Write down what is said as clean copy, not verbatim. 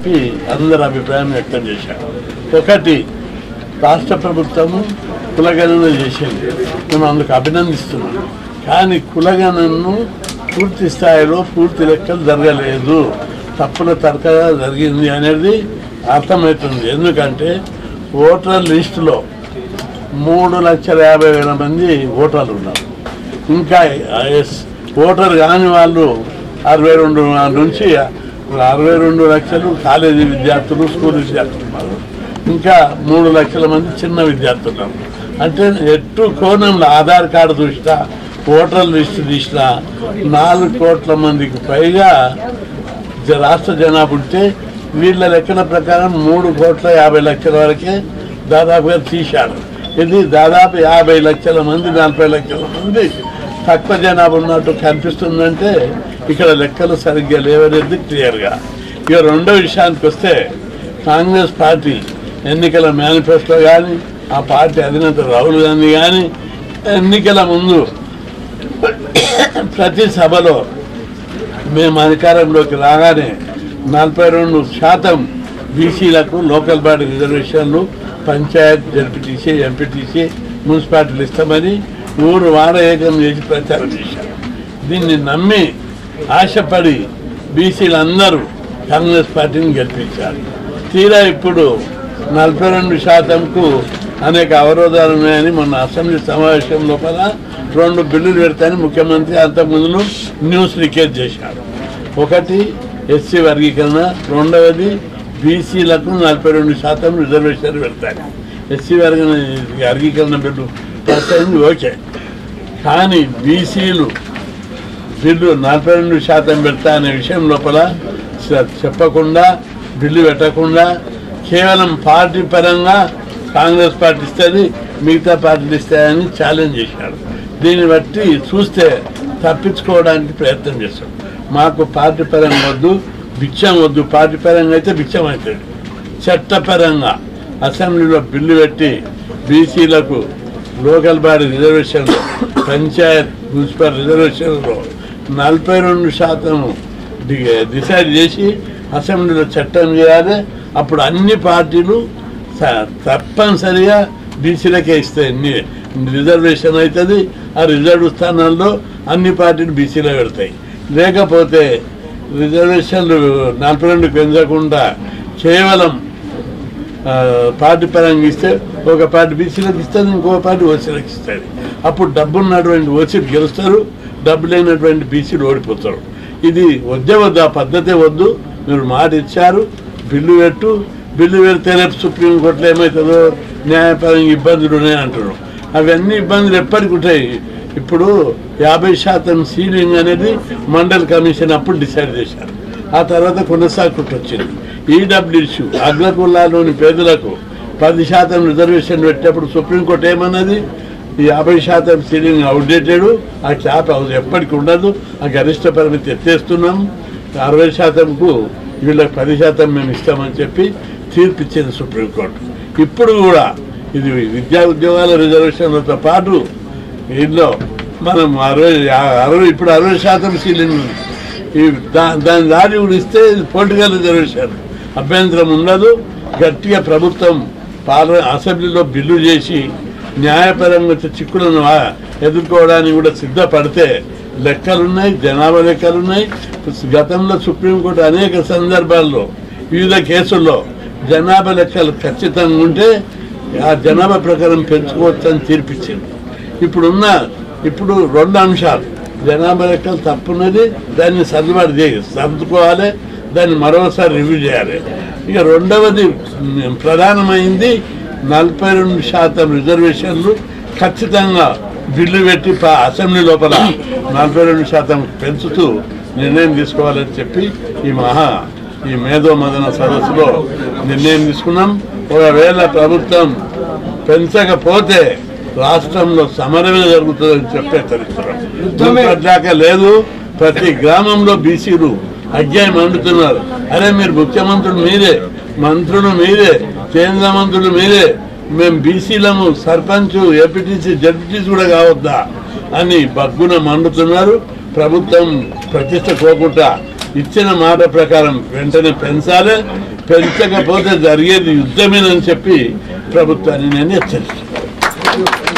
చెప్పి అందరు అభిప్రాయం వ్యక్తం చేశారు. ఒకటి, రాష్ట్ర ప్రభుత్వము కులగణన చేసింది, మేము అందుకు అభినందిస్తున్నాం. కానీ కులగణనను పూర్తి స్థాయిలో పూర్తి లెక్కలు జరగలేదు, తప్పుల తరకగా జరిగింది అనేది అర్థమవుతుంది. ఎందుకంటే ఓటర్ లిస్టులో 3,50,000 మంది ఓటర్లు ఉన్నారు. ఇంకా ఓటర్ కాని వాళ్ళు 62 నుంచి 62 లక్షలు కాలేజీ విద్యార్థులు, స్కూల్ విద్యార్థులు ఉన్నారు. ఇంకా 3 లక్షల మంది చిన్న విద్యార్థులు ఉన్నారు. అంటే ఎట్టు కోణంలో ఆధార్ కార్డు చూసినా, ఓటర్ లిస్టు తీసినా 4 కోట్ల మందికి పైగా రాష్ట్ర జనాభా ఉంటే వీళ్ళ లెక్కల ప్రకారం 3,50,00,000 వరకే దాదాపుగా తీశారు. ఇది దాదాపు 50 లక్షల మంది, 40 లక్షల మంది తక్కువ జనాభా ఉన్నట్టు కనిపిస్తుందంటే ఇక్కడ లెక్కలు సరిగ్గా లేవనేది క్లియర్గా. ఇక రెండో విషయానికి వస్తే, కాంగ్రెస్ పార్టీ ఎన్నికల మేనిఫెస్టో కానీ, ఆ పార్టీ అధినేత రాహుల్ గాంధీ కానీ ఎన్నికల ముందు ప్రతి సభలో మేము అధికారంలోకి రాగానే 42% బీసీలకు లోకల్ బాడీ రిజర్వేషన్లు, పంచాయత్, జడ్పీటీసీ, ఎంపీటీసీ, మున్సిపాలిటీలు ఇస్తామని ఊరు వాడ ఏకం చేసి ప్రచారం చేశారు. దీన్ని నమ్మి ఆశపడి బీసీలందరూ కాంగ్రెస్ పార్టీని గెలిపించారు. తీరా ఇప్పుడు 42%కు అనేక అవరోధాలు ఉన్నాయని మొన్న అసెంబ్లీ సమావేశం లోపల 2 బిల్లులు పెడతాయని ముఖ్యమంత్రి అంతకుముందు న్యూస్ లీకేజ్ చేశారు. ఒకటి ఎస్సీ వర్గీకరణ, రెండవది బీసీలకు 42% రిజర్వేషన్ పెడతారు. ఎస్సీ వర్గీకరణ బిల్లు పాస్ అయింది, ఓకే. కానీ బీసీలు బిల్లు 42% పెడతా అనే విషయం లోపల చెప్పకుండా, బిల్లు పెట్టకుండా కేవలం పార్టీ పరంగా కాంగ్రెస్ పార్టీ ఇస్తుంది, మిగతా పార్టీలు ఇస్తాయని ఛాలెంజ్ చేశారు. దీన్ని బట్టి చూస్తే తప్పించుకోవడానికి ప్రయత్నం చేస్తాం. మాకు పార్టీ పరంగా వద్దు, బిచ్చం వద్దు. పార్టీ పరంగా అయితే బిచ్చం అవుతుంది. చట్టపరంగా అసెంబ్లీలో బిల్లు పెట్టి బీసీలకు లోకల్ బాడీ రిజర్వేషన్లో, పంచాయత్, మున్సిపల్ రిజర్వేషన్లో 42% డిసైడ్ చేసి అసెంబ్లీలో చట్టం చేయాలి. అప్పుడు అన్ని పార్టీలు తప్పనిసరిగా బీసీలకే ఇస్తాయి, రిజర్వేషన్ అవుతుంది. ఆ రిజర్వ్ స్థానాల్లో అన్ని పార్టీలు బీసీలో పెడతాయి. లేకపోతే రిజర్వేషన్లు 42 పెంచకుండా కేవలం పార్టీ పరంగా ఇస్తే ఒక పార్టీ బీసీలకు ఇస్తుంది, ఇంకో పార్టీ ఓసీలకు ఇస్తుంది. అప్పుడు డబ్బున్నటువంటి ఓసీలు గెలుస్తారు, డబ్బు లేనటువంటి బీసీలు ఓడిపోతారు. ఇది వద్దే వద్దు, ఆ పద్ధతే వద్దు. మీరు మాట ఇచ్చారు, బిల్లు పెట్టు, బిల్లు పెడితే రేపు సుప్రీంకోర్టులో ఏమవుతుందో న్యాయపరంగా ఇబ్బందులు ఉన్నాయి అంటున్నారు. అవన్నీ ఇబ్బందులు ఎప్పటికి ఉంటాయి. ఇప్పుడు 50% సీలింగ్ అనేది మండల్ కమిషన్ అప్పుడు డిసైడ్ చేశారు. ఆ తర్వాత కొనసాగుకుంటూ వచ్చింది. ఈడబ్ల్యూసీ అగ్రకులాలోని పేదలకు 10% రిజర్వేషన్ పెట్టేప్పుడు సుప్రీంకోర్టు ఏమన్నది, ఈ 50% సీలింగ్ అవుట్డేటెడ్, ఆ క్యాప్ ఎప్పటికి ఉండదు, ఆ గరిష్ట పరిమితి ఎత్తేస్తున్నాం, 60%కు వీళ్ళకి 10% మేము ఇస్తామని చెప్పి తీర్పు ఇచ్చింది సుప్రీంకోర్టు. ఇప్పుడు కూడా ఇది విద్యా ఉద్యోగాల రిజర్వేషన్లతో పాటు ఇందులో మనం 60 ఇప్పుడు 60% సీలింగ్ ఉంది. దాని దారి కూడా ఇస్తే పొలిటికల్ రిజర్వేషన్ అభ్యంతరం ఉండదు. గట్టిగా ప్రభుత్వం అసెంబ్లీలో బిల్లు చేసి న్యాయపరంగా చిక్కులను ఎదుర్కోవడానికి కూడా సిద్ధపడితే లెక్కలున్నాయి, జనాభా లెక్కలున్నాయి. గతంలో సుప్రీంకోర్టు అనేక సందర్భాల్లో వివిధ కేసుల్లో జనాభా లెక్కలు ఖచ్చితంగా ఉంటే ఆ జనాభా ప్రకారం పెంచుకోవచ్చని తీర్పిచ్చింది. ఇప్పుడు 2 అంశాలు, జనాభా లెక్కలు తప్పున్నది, దాన్ని సర్దుకోవాలి, దాన్ని మరోసారి రివ్యూ చేయాలి. ఇక రెండవది ప్రధానమైంది 42% రిజర్వేషన్లు ఖచ్చితంగా బిల్లు పెట్టి అసెంబ్లీ లోపల 42% పెంచుతూ నిర్ణయం తీసుకోవాలని చెప్పి ఈ మేధో మదన సదస్సులో నిర్ణయం తీసుకున్నాం. ఒకవేళ ప్రభుత్వం పెంచకపోతే రాష్ట్రంలో సమరమే జరుగుతుందని చెప్పి హెచ్చరిస్తున్నారు. లేదు, ప్రతి గ్రామంలో బీసీలు అజ్ఞాయం అంటున్నారు. అరే మీరు ముఖ్యమంత్రులు మీరే, మంత్రులు మీరే, కేంద్ర మంత్రులు మీరే, మేము బీసీలము, సర్పంచ్, ఎంపీటీసీ, జడ్పీటీసీ కూడా కావద్దా అని బగ్గున మండుతున్నారు. ప్రభుత్వం ప్రతిష్ట పోకుండా ఇచ్చిన మాట ప్రకారం వెంటనే పెంచాలి, పెంచకపోతే జరిగేది యుద్ధమేనని చెప్పి ప్రభుత్వాన్ని నేను హెచ్చరిస్తున్నాను.